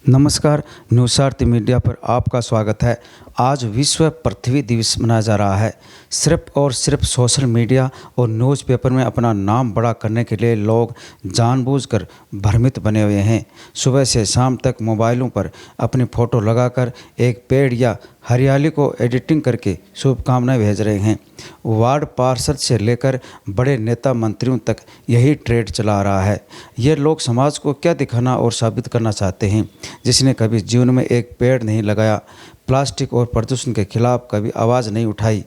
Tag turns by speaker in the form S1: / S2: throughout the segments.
S1: नमस्कार, न्यूज़ार्थ मीडिया पर आपका स्वागत है। आज विश्व पृथ्वी दिवस मनाया जा रहा है। सिर्फ और सिर्फ सोशल मीडिया और न्यूज़पेपर में अपना नाम बड़ा करने के लिए लोग जानबूझकर भ्रमित बने हुए हैं। सुबह से शाम तक मोबाइलों पर अपनी फ़ोटो लगाकर एक पेड़ या हरियाली को एडिटिंग करके शुभकामनाएं भेज रहे हैं। वार्ड पार्षद से लेकर बड़े नेता मंत्रियों तक यही ट्रेंड चला रहा है। ये लोग समाज को क्या दिखाना और साबित करना चाहते हैं? जिसने कभी जीवन में एक पेड़ नहीं लगाया, प्लास्टिक और प्रदूषण के खिलाफ कभी आवाज़ नहीं उठाई।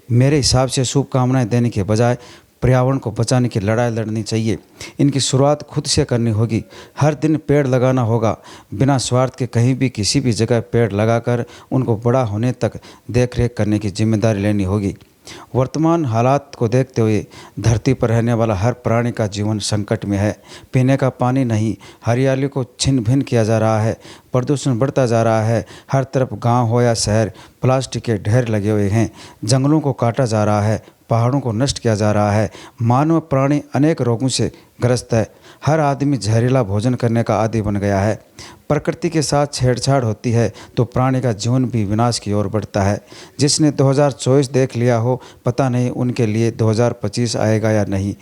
S1: मेरे हिसाब से शुभकामनाएं देने के बजाय पर्यावरण को बचाने की लड़ाई लड़नी चाहिए। इनकी शुरुआत खुद से करनी होगी। हर दिन पेड़ लगाना होगा। बिना स्वार्थ के कहीं भी किसी भी जगह पेड़ लगाकर उनको बड़ा होने तक देखरेख करने की जिम्मेदारी लेनी होगी। वर्तमान हालात को देखते हुए धरती पर रहने वाला हर प्राणी का जीवन संकट में है। पीने का पानी नहीं, हरियाली को छिन भिन किया जा रहा है। प्रदूषण बढ़ता जा रहा है। हर तरफ गांव हो या शहर, प्लास्टिक के ढेर लगे हुए हैं। जंगलों को काटा जा रहा है, पहाड़ों को नष्ट किया जा रहा है। मानव प्राणी अनेक रोगों से ग्रस्त है। हर आदमी जहरीला भोजन करने का आदी बन गया है। प्रकृति के साथ छेड़छाड़ होती है तो प्राणी का जीवन भी विनाश की ओर बढ़ता है। जिसने 2024 देख लिया हो, पता नहीं उनके लिए 2025 आएगा या नहीं।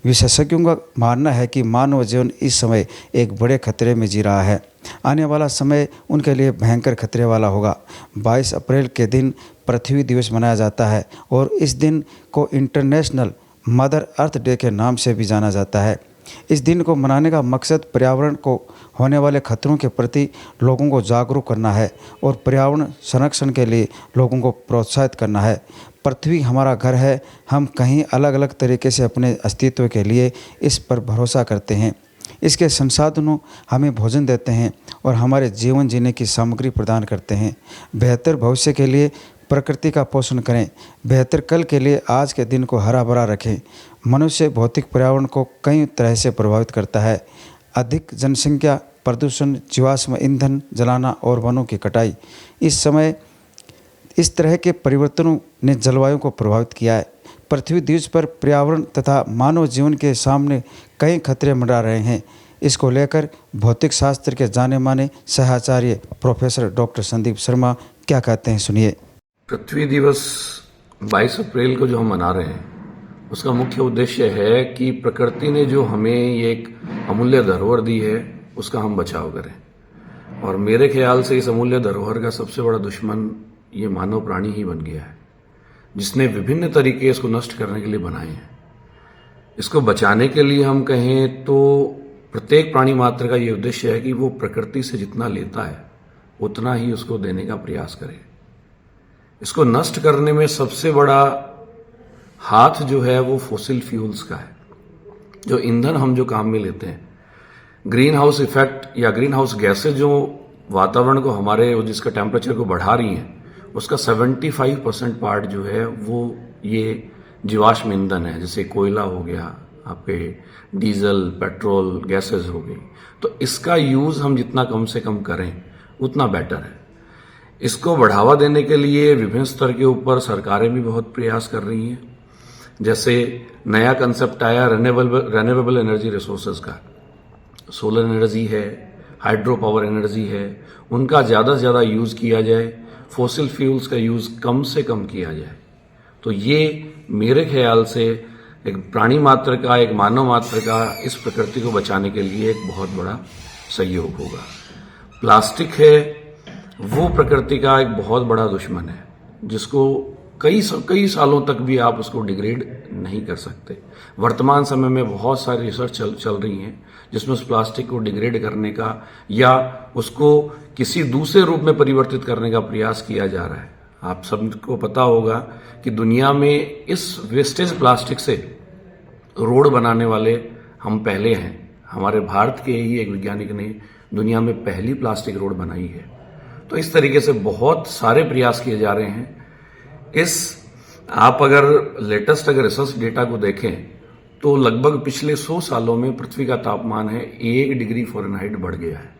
S1: विशेषज्ञों का मानना है कि मानव जीवन इस समय एक बड़े खतरे में जी रहा है। आने वाला समय उनके लिए भयंकर खतरे वाला होगा। 22 अप्रैल के दिन पृथ्वी दिवस मनाया जाता है और इस दिन को इंटरनेशनल मदर अर्थ डे के नाम से भी जाना जाता है। इस दिन को मनाने का मकसद पर्यावरण को होने वाले खतरों के प्रति लोगों को जागरूक करना है और पर्यावरण संरक्षण के लिए लोगों को प्रोत्साहित करना है। पृथ्वी हमारा घर है। हम कहीं अलग अलग तरीके से अपने अस्तित्व के लिए इस पर भरोसा करते हैं। इसके संसाधनों हमें भोजन देते हैं और हमारे जीवन जीने की सामग्री प्रदान करते हैं। बेहतर भविष्य के लिए प्रकृति का पोषण करें। बेहतर कल के लिए आज के दिन को हरा भरा रखें। मनुष्य भौतिक पर्यावरण को कई तरह से प्रभावित करता है। अधिक जनसंख्या, प्रदूषण, जीवाश्म ईंधन जलाना और वनों की कटाई। इस समय इस तरह के परिवर्तनों ने जलवायु को प्रभावित किया है। पृथ्वी दिवस पर पर्यावरण तथा मानव जीवन के सामने कई खतरे मंडरा रहे हैं। इसको लेकर भौतिक शास्त्र के जाने माने सहआचार्य प्रोफेसर डॉक्टर संदीप शर्मा क्या कहते हैं, सुनिए।
S2: पृथ्वी दिवस 22 अप्रैल को जो हम मना रहे हैं, उसका मुख्य उद्देश्य है कि प्रकृति ने जो हमें ये एक अमूल्य धरोहर दी है, उसका हम बचाव करें। और मेरे ख्याल से इस अमूल्य धरोहर का सबसे बड़ा दुश्मन ये मानव प्राणी ही बन गया है, जिसने विभिन्न तरीके इसको नष्ट करने के लिए बनाए हैं। इसको बचाने के लिए हम कहें तो प्रत्येक प्राणी मात्र का ये उद्देश्य है कि वो प्रकृति से जितना लेता है उतना ही उसको देने का प्रयास करे। इसको नष्ट करने में सबसे बड़ा हाथ जो है वो फॉसिल फ्यूल्स का है। जो ईंधन हम जो काम में लेते हैं, ग्रीन हाउस इफेक्ट या ग्रीन हाउस गैसेज जो वातावरण को हमारे जिसका टेम्परेचर को बढ़ा रही हैं, उसका 75% पार्ट जो है वो ये जीवाश्म ईंधन है। जैसे कोयला हो गया, आपके डीजल, पेट्रोल, गैसेज हो गई। तो इसका यूज हम जितना कम से कम करें उतना बेटर है। इसको बढ़ावा देने के लिए विभिन्न स्तर के ऊपर सरकारें भी बहुत प्रयास कर रही हैं। जैसे नया कंसेप्ट आया रेन्यूएबल एनर्जी रिसोर्सेज का। सोलर एनर्जी है, हाइड्रो पावर एनर्जी है, उनका ज़्यादा से ज़्यादा यूज़ किया जाए। फॉसिल फ्यूल्स का यूज़ कम से कम किया जाए। तो ये मेरे ख्याल से एक प्राणी मात्र का, एक मानव मात्र का इस प्रकृति को बचाने के लिए एक बहुत बड़ा सहयोग होगा। प्लास्टिक है वो प्रकृति का एक बहुत बड़ा दुश्मन है, जिसको कई सालों तक भी आप उसको डिग्रेड नहीं कर सकते। वर्तमान समय में बहुत सारी रिसर्च चल रही हैं जिसमें उस प्लास्टिक को डिग्रेड करने का या उसको किसी दूसरे रूप में परिवर्तित करने का प्रयास किया जा रहा है। आप सबको पता होगा कि दुनिया में इस वेस्टेज प्लास्टिक से रोड बनाने वाले हम पहले हैं। हमारे भारत के ही एक वैज्ञानिक ने दुनिया में पहली प्लास्टिक रोड बनाई है। तो इस तरीके से बहुत सारे प्रयास किए जा रहे हैं। आप अगर लेटेस्ट रिसर्च डेटा को देखें तो लगभग पिछले 100 सालों में पृथ्वी का तापमान है 1 डिग्री फ़ारेनहाइट बढ़ गया है।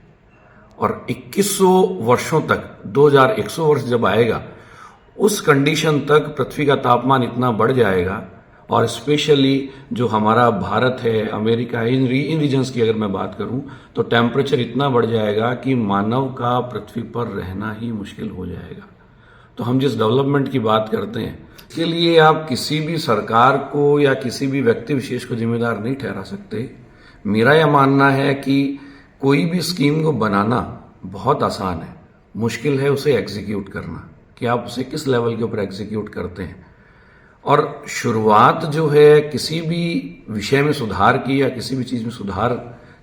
S2: और 2100 वर्षों तक, 2100 वर्ष जब आएगा, उस कंडीशन तक पृथ्वी का तापमान इतना बढ़ जाएगा और स्पेशली जो हमारा भारत है, अमेरिका है, इन रीजन्स की अगर मैं बात करूं तो टेम्परेचर इतना बढ़ जाएगा कि मानव का पृथ्वी पर रहना ही मुश्किल हो जाएगा। तो हम जिस डेवलपमेंट की बात करते हैं, इसके लिए आप किसी भी सरकार को या किसी भी व्यक्ति विशेष को जिम्मेदार नहीं ठहरा सकते। मेरा यह मानना है कि कोई भी स्कीम को बनाना बहुत आसान है, मुश्किल है उसे एग्जीक्यूट करना, कि आप उसे किस लेवल के ऊपर एग्जीक्यूट करते हैं। और शुरुआत जो है किसी भी विषय में सुधार की या किसी भी चीज़ में सुधार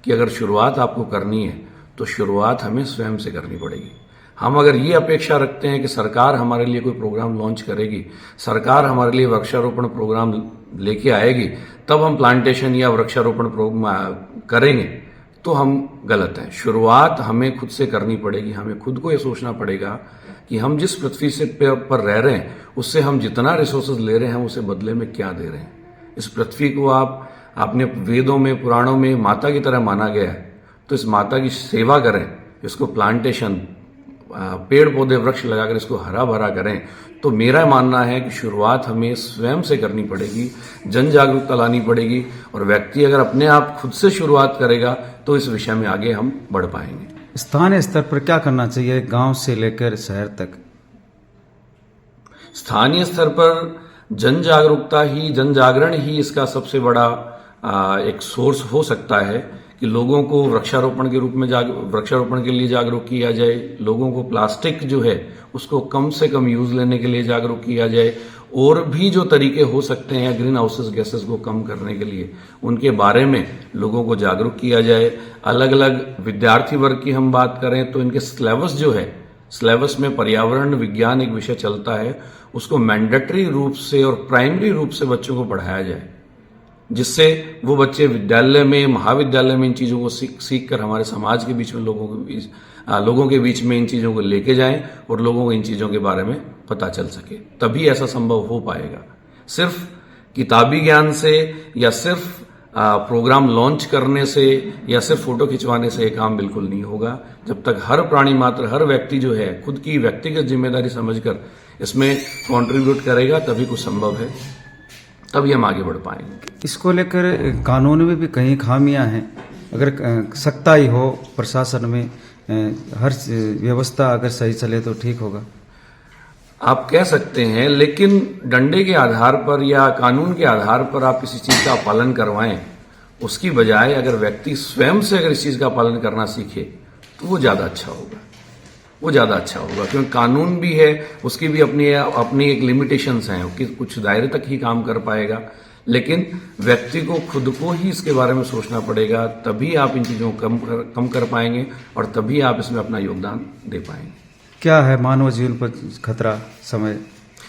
S2: की अगर शुरुआत आपको करनी है तो शुरुआत हमें स्वयं से करनी पड़ेगी। हम अगर ये अपेक्षा रखते हैं कि सरकार हमारे लिए कोई प्रोग्राम लॉन्च करेगी, सरकार हमारे लिए वृक्षारोपण प्रोग्राम लेके आएगी, तब हम प्लांटेशन या वृक्षारोपण करेंगे, तो हम गलत हैं। शुरुआत हमें खुद से करनी पड़ेगी। हमें खुद को ये सोचना पड़ेगा कि हम जिस पृथ्वी से पर रह रहे हैं उससे हम जितना रिसोर्सेज ले रहे हैं हम उसे बदले में क्या दे रहे हैं। इस पृथ्वी को आपने वेदों में, पुराणों में माता की तरह माना गया है, तो इस माता की सेवा करें, इसको प्लांटेशन, पेड़ पौधे वृक्ष लगाकर इसको हरा भरा करें। तो मेरा मानना है कि शुरुआत हमें स्वयं से करनी पड़ेगी, जन जागरूकता लानी पड़ेगी, और व्यक्ति अगर अपने आप खुद से शुरुआत करेगा तो इस विषय में आगे हम बढ़ पाएंगे।
S1: स्थानीय स्तर पर क्या करना चाहिए गांव से लेकर शहर तक?
S2: स्थानीय स्तर पर जन जागरूकता ही, जन जागरण ही इसका सबसे बड़ा एक सोर्स हो सकता है कि लोगों को वृक्षारोपण के रूप में वृक्षारोपण के लिए जागरूक किया जाए, लोगों को प्लास्टिक जो है उसको कम से कम यूज लेने के लिए जागरूक किया जाए, और भी जो तरीके हो सकते हैं ग्रीन हाउसेस गैसेस को कम करने के लिए उनके बारे में लोगों को जागरूक किया जाए। अलग अलग विद्यार्थी वर्ग की हम बात करें तो इनके सिलेबस जो है, सिलेबस में पर्यावरण विज्ञान एक विषय चलता है, उसको मैंडेटरी रूप से और प्राइमरी रूप से बच्चों को पढ़ाया जाए, जिससे वो बच्चे विद्यालय में, महाविद्यालय में इन चीज़ों को सीख कर हमारे समाज के बीच में लोगों के बीच में इन चीज़ों को लेके जाएं और लोगों को इन चीज़ों के बारे में पता चल सके। तभी ऐसा संभव हो पाएगा। सिर्फ किताबी ज्ञान से या सिर्फ प्रोग्राम लॉन्च करने से या सिर्फ फोटो खिंचवाने से ये काम बिल्कुल नहीं होगा। जब तक हर प्राणी मात्र, हर व्यक्ति जो है खुद की व्यक्तिगत जिम्मेदारी समझकर इसमें कंट्रीब्यूट करेगा, तभी कुछ संभव है, तभी हम आगे बढ़ पाएंगे।
S1: इसको लेकर कानून में भी कई खामियां हैं। अगर सख्ताई हो प्रशासन में, हर व्यवस्था अगर सही चले तो ठीक होगा।
S2: आप कह सकते हैं, लेकिन डंडे के आधार पर या कानून के आधार पर आप किसी चीज का पालन करवाएं, उसकी बजाय अगर व्यक्ति स्वयं से अगर इस चीज का पालन करना सीखे तो वो ज्यादा अच्छा होगा। वो ज्यादा अच्छा होगा, क्योंकि कानून भी है, उसकी भी अपनी एक लिमिटेशंस हैं, कि कुछ दायरे तक ही काम कर पाएगा, लेकिन व्यक्ति को खुद को ही इसके बारे में सोचना पड़ेगा। तभी आप इन चीजों को कम कर पाएंगे और तभी आप इसमें अपना योगदान दे पाएंगे।
S1: क्या है मानव जीवन पर खतरा समय?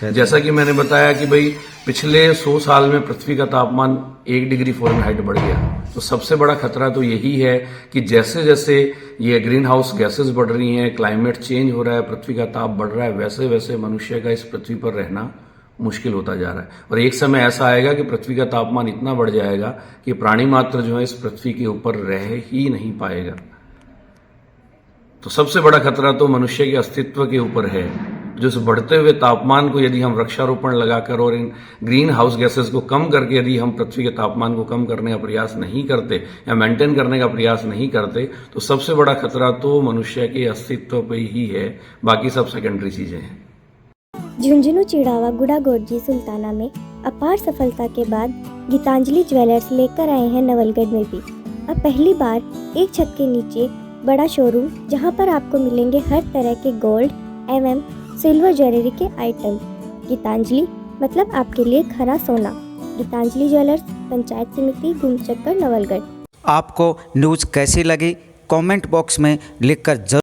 S2: जैसा कि मैंने बताया कि भाई पिछले 100 साल में पृथ्वी का तापमान 1 डिग्री फ़ारेनहाइट बढ़ गया, तो सबसे बड़ा खतरा तो यही है कि जैसे जैसे ये ग्रीन हाउस गैसेस बढ़ रही हैं, क्लाइमेट चेंज हो रहा है, पृथ्वी का ताप बढ़ रहा है, वैसे वैसे मनुष्य का इस पृथ्वी पर रहना मुश्किल होता जा रहा है। और एक समय ऐसा आएगा कि पृथ्वी का तापमान इतना बढ़ जाएगा कि प्राणी मात्र जो है इस पृथ्वी के ऊपर रह ही नहीं पाएगा। तो सबसे बड़ा खतरा तो मनुष्य के अस्तित्व के ऊपर है। जो इस बढ़ते हुए तापमान को यदि हम वृक्षारोपण लगाकर और इन ग्रीन हाउस गैसेस को कम करके यदि हम पृथ्वी के तापमान को कम करने का प्रयास नहीं करते या मेंटेन करने का प्रयास नहीं करते, तो सबसे बड़ा खतरा तो मनुष्य के अस्तित्व पे ही है, बाकी सब सेकेंडरी चीजें हैं।
S3: झुंझुनू, चिड़ावा, गुड़ागोरजी, सुल्ताना में अपार सफलता के बाद गीतांजलि ज्वेलर्स लेकर आए हैं नवलगढ़ में भी अब पहली बार एक छत के नीचे बड़ा शोरूम, जहां पर आपको मिलेंगे हर तरह के गोल्ड एवं सिल्वर ज्वेलरी के आइटम। गीतांजलि मतलब आपके लिए खरा सोना। गीतांजलि ज्वेलर्स, पंचायत समिति, गुमचक्कर, नवलगढ़।
S1: आपको न्यूज़ कैसी लगी कमेंट बॉक्स में लिखकर जरूर